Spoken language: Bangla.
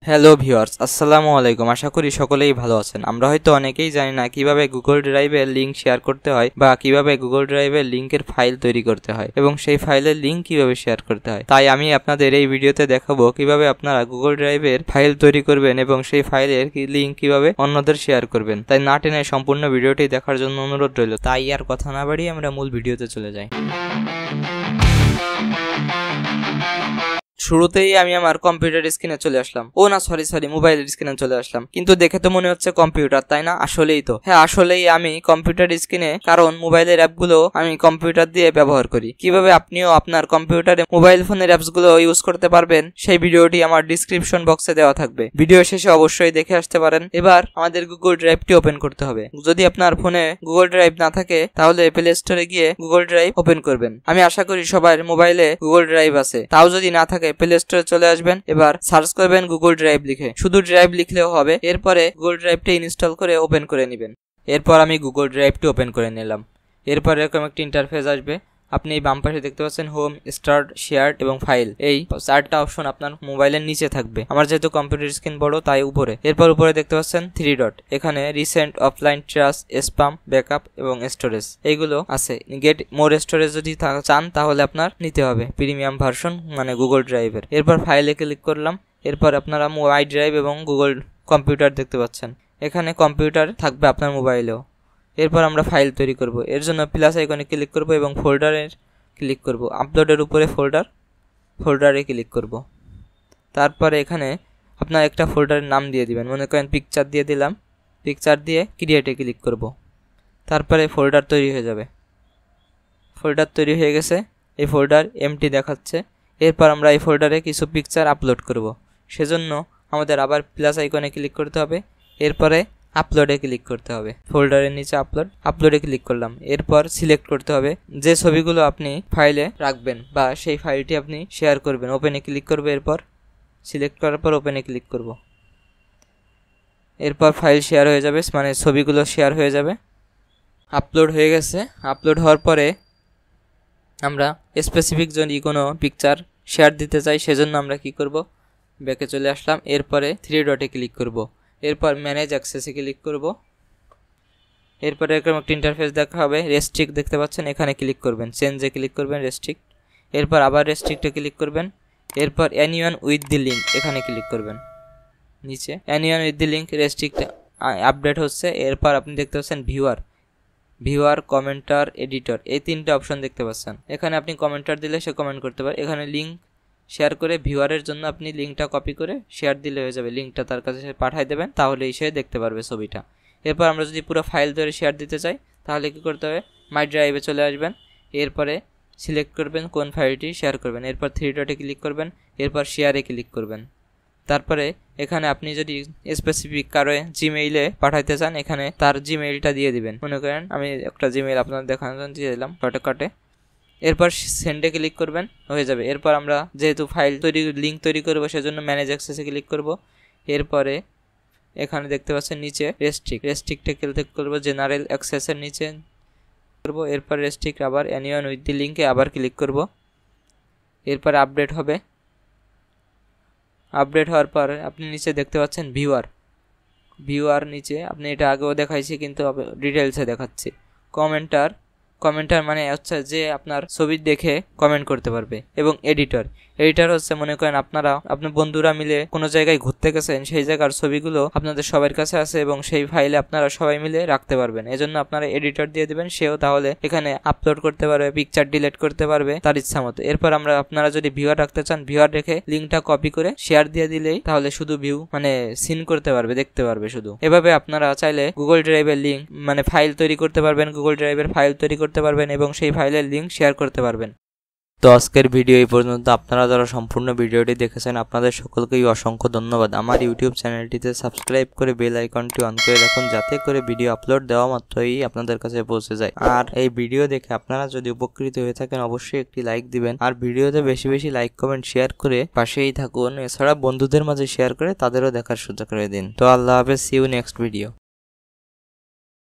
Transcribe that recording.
হ্যালো ভিউয়ার্স, আসসালামু আলাইকুম। আশা করি সকলেই ভালো আছেন। আমরা হয়তো অনেকেই জানি না কিভাবে গুগল ড্রাইভের লিঙ্ক শেয়ার করতে হয় বা কিভাবে গুগল ড্রাইভের লিঙ্কের ফাইল তৈরি করতে হয় এবং সেই ফাইলের লিঙ্ক কিভাবে শেয়ার করতে হয়। তাই আমি আপনাদের এই ভিডিওতে দেখাবো কিভাবে আপনারা গুগল ড্রাইভের ফাইল তৈরি করবেন এবং সেই ফাইলের লিঙ্ক কিভাবে অন্যদের শেয়ার করবেন। তাই না টেনে সম্পূর্ণ ভিডিওটি দেখার জন্য অনুরোধ রইল। তাই আর কথা না বাড়িয়ে আমরা মূল ভিডিওতে চলে যাই। শুরুতেই আমি আমার কম্পিউটার স্ক্রিনে চলে আসলাম। সরি মোবাইলের স্ক্রিনে চলে আসলাম। কিন্তু দেখে তো মনে হচ্ছে কম্পিউটার, তাই না? আসলেই তো। হ্যাঁ, আসলেই আমি কম্পিউটার স্ক্রিনে, কারণ মোবাইলের অ্যাপগুলো আমি কম্পিউটার দিয়ে ব্যবহার করি। কিভাবে আপনিও আপনার কম্পিউটারে মোবাইল ফোনের অ্যাপসগুলো ইউজ করতে পারবেন সেই ভিডিওটি আমার ডিসক্রিপশন বক্সে দেওয়া থাকবে। ভিডিও শেষে অবশ্যই দেখে আসতে পারেন। এবার আমাদের গুগল ড্রাইভটি ওপেন করতে হবে। যদি আপনার ফোনে গুগল ড্রাইভ না থাকে তাহলে প্লে স্টোরে গিয়ে গুগল ড্রাইভ ওপেন করবেন। আমি আশা করি সবার মোবাইলে গুগল ড্রাইভ আছে। তাও যদি না থাকে প্লে স্টোরে চলে আসবেন। এবার সার্চ করবেন গুগল ড্রাইভ লিখে। শুধু ড্রাইভ লিখলেও হবে। এরপরে গুগল ড্রাইভটি ইনস্টল করে ওপেন করে নেবেন। এরপর আমি গুগল ড্রাইভটি ওপেন করে নিলাম। এরপর এরকম একটি ইন্টারফেস আসবে। আপনি এই বাম পাশে দেখতে পাচ্ছেন হোম, স্টার্ট, শেয়ার এবং ফাইল। এই চারটা অপশন আপনার মোবাইলের নিচে থাকবে। আমার যেহেতু কম্পিউটার স্ক্রিন বড় তাই উপরে। এরপর উপরে দেখতে পাচ্ছেন 3 ডট। এখানে রিসেন্ট, অফলাইন, ট্রাস, স্প্যাম, ব্যাকআপ এবং স্টোরেজ এইগুলো আছে। গেট মোর স্টোরেজ যদি চান তাহলে আপনার নিতে হবে প্রিমিয়াম ভার্সন, মানে গুগল ড্রাইভের। এরপর ফাইলে ক্লিক করলাম। এরপর আপনারা ওয়াই ড্রাইভ এবং গুগল কম্পিউটার দেখতে পাচ্ছেন। এখানে কম্পিউটার থাকবে আপনার মোবাইলেও। এরপর আমরা ফাইল তৈরি করব। এর জন্য প্লাস আইকনে ক্লিক করব এবং ফোল্ডারের ক্লিক করব। আপলোডের উপরে ফোল্ডারে ক্লিক করব। তারপরে এখানে আপনার একটা ফোল্ডারের নাম দিয়ে দিবেন। মনে করেন পিকচার দিয়ে দিলাম। পিকচার দিয়ে ক্রিয়েটে ক্লিক করব। তারপরে ফোল্ডার তৈরি হয়ে যাবে। ফোল্ডার তৈরি হয়ে গেছে। এই ফোল্ডার এমটি দেখাচ্ছে। এরপর আমরা এই ফোল্ডারে কিছু পিকচার আপলোড করব। সেজন্য আমাদের আবার প্লাস আইকনে ক্লিক করতে হবে। এরপরে আপলোডে ক্লিক করতে হবে। ফোল্ডারের নিচে আপলোডে ক্লিক করলাম। এরপর সিলেক্ট করতে হবে যে ছবিগুলো আপনি ফাইলে রাখবেন বা সেই ফাইলটি আপনি শেয়ার করবেন। ওপেনে ক্লিক করবে। এরপর সিলেক্ট করার পর ওপেনে ক্লিক করব। এরপর ফাইল শেয়ার হয়ে যাবে, মানে ছবিগুলো শেয়ার হয়ে যাবে। আপলোড হয়ে গেছে। আপলোড হওয়ার পরে আমরা স্পেসিফিক যদি কোনো পিকচার শেয়ার দিতে চাই সেজন্য আমরা কি করব, ব্যাকে চলে আসলাম। এরপরে 3 ডটে ক্লিক করব। এরপর ম্যানেজ অ্যাক্সেসে ক্লিক করব। এরপরে এরকম একটা ইন্টারফেস দেখা হবে। রেস্ট্রিক্ট দেখতে পাচ্ছেন, এখানে ক্লিক করবেন। চেঞ্জে ক্লিক করবেন, রেস্ট্রিক্ট। এরপর আবার রেস্ট্রিক্টে ক্লিক করবেন। এরপর অ্যানিওয়ান উইথ দি লিঙ্ক এখানে ক্লিক করবেন। নিচে anyone with the link restrict update হচ্ছে। এরপর আপনি দেখতে পাচ্ছেন ভিউয়ার, কমেন্টার, এডিটর, এই 3টে অপশন দেখতে পাচ্ছেন। এখানে আপনি কমেন্টার দিলে সে কমেন্ট করতে পারে। এখানে লিঙ্ক শেয়ার করে ভিউয়ারের জন্য আপনি লিঙ্কটা কপি করে শেয়ার দিলে হয়ে যাবে। লিঙ্কটা তার কাছে পাঠিয়ে দেবেন, তাহলেই সে দেখতে পারবে ছবিটা। এরপর আমরা যদি পুরো ফাইল ধরে শেয়ার দিতে চাই তাহলে কি করতে হবে, মাই ড্রাইভে চলে আসবেন। এরপরে সিলেক্ট করবেন কোন ফাইলটি শেয়ার করবেন। এরপর 3 ডটে ক্লিক করবেন। এরপর শেয়ারে ক্লিক করবেন। তারপরে এখানে আপনি যদি স্পেসিফিক কারো জিমেইলে পাঠাইতে চান এখানে তার জিমেইলটা দিয়ে দিবেন। মনে করেন আমি একটা জিমেইল আপনার দেখানোর জন্য দিয়ে দিলাম শর্টকাটে। এরপর সেন্ডে ক্লিক করবেন, হয়ে যাবে। এরপর আমরা যেহেতু ফাইল লিঙ্ক তৈরি করবো সেজন্য ম্যানেজ অ্যাক্সেসে ক্লিক করব। এরপরে এখানে দেখতে পাচ্ছেন নিচে রেস্ট্রিক্টে ক্লিক করব, জেনারেল অ্যাক্সেসের নিচে করব। এরপর রেস্ট্রিক্ট আবার অ্যানিওয়ান উইথ দি লিঙ্কে আবার ক্লিক করব। এরপর আপডেট হবে। আপডেট হওয়ার পর আপনি নিচে দেখতে পাচ্ছেন ভিউয়ার নিচে আপনি এটা আগেও দেখাইছি কিন্তু ডিটেলসে দেখাচ্ছি। কমেন্টার মানে হচ্ছে যে আপনার ছবি দেখে কমেন্ট করতে পারবে। এবং এডিটর হচ্ছে মনে করেন আপনার বন্ধুরা মিলে কোনো জায়গায় ঘুরতে গেছেন, সেই জায়গার ছবিগুলো আপনাদের সবার কাছে আছে এবং সেই ফাইলে আপনারা সবাই মিলে রাখতে পারবেন। এজন্য আপনারা এডিটর দিয়ে দিবেন। সেও তাহলে এখানে আপলোড করতে পারবে, পিকচার ডিলিট করতে পারবে তার ইচ্ছা মতো। এরপর আপনারা যদি ভিউয়ার রাখতে চান, ভিউয়ার রেখে লিঙ্কটা কপি করে শেয়ার দিয়ে দিলেই তাহলে শুধু ভিউ মানে সিন করতে পারবে, দেখতে পারবে শুধু। এভাবে আপনারা চাইলে গুগল ড্রাইভের লিঙ্ক মানে ফাইল তৈরি করতে পারবেন, গুগল ড্রাইভের ফাইল তৈরি করতে পারবেন এবং সেই ফাইলের লিঙ্ক শেয়ার করতে পারবেন। তো আজকের ভিডিও এই পর্যন্ত। আপনারা যারা সম্পূর্ণ ভিডিওটি দেখেছেন আপনাদের সকলকেই অসংখ্য ধন্যবাদ। আমার ইউটিউব চ্যানেলটিতে সাবস্ক্রাইব করে বেল আইকনটি অন করে রাখুন, যাতে করে ভিডিও আপলোড দেওয়া মাত্রই আপনাদের কাছে পৌঁছে যায়। আর এই ভিডিও দেখে আপনারা যদি উপকৃত হয়ে থাকেন অবশ্যই একটি লাইক দিবেন। আর ভিডিওতে বেশি বেশি লাইক কমেন্ট শেয়ার করে পাশেই থাকুন। এছাড়া বন্ধুদের মাঝে শেয়ার করে তাদেরও দেখার সুযোগ করে দিন। তো আল্লাহ হাফেজ, সি ইউ নেক্সট ভিডিও।